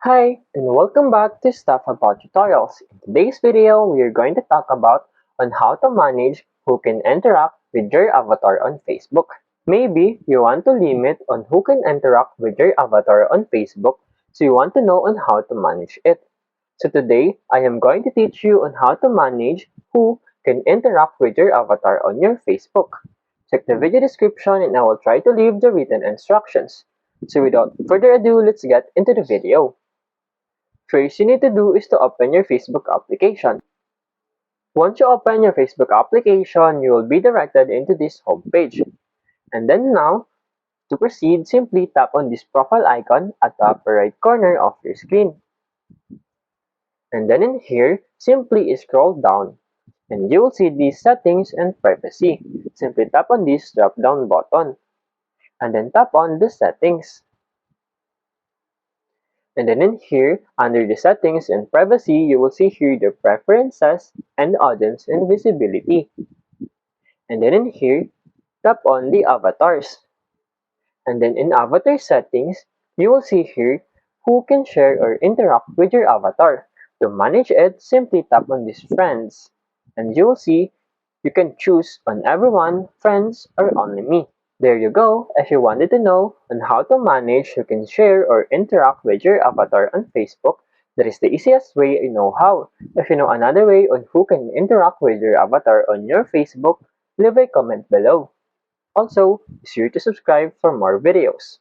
Hi, and welcome back to Stuff About Tutorials. In today's video, we are going to talk about on how to manage who can interact with your avatar on Facebook. Maybe you want to limit on who can interact with your avatar on Facebook, so you want to know on how to manage it. So today, I am going to teach you on how to manage who can interact with your avatar on your Facebook. Check the video description and I will try to leave the written instructions. So without further ado, let's get into the video. First you need to do is to open your Facebook application. Once you open your Facebook application, you will be directed into this home page. And then now, to proceed, simply tap on this profile icon at the upper right corner of your screen. And then in here, simply scroll down. And you will see these settings and privacy. Simply tap on this drop down button. And then tap on the settings. And then in here, under the settings and privacy, you will see here the preferences and audience and visibility. And then in here, tap on the avatars. And then in avatar settings, you will see here who can share or interact with your avatar. To manage it, simply tap on this friends. And you will see you can choose on everyone, friends, or only me. There you go. If you wanted to know on how to manage who can share or interact with your avatar on Facebook, that is the easiest way I know how. If you know another way on who can interact with your avatar on your Facebook, leave a comment below. Also, be sure to subscribe for more videos.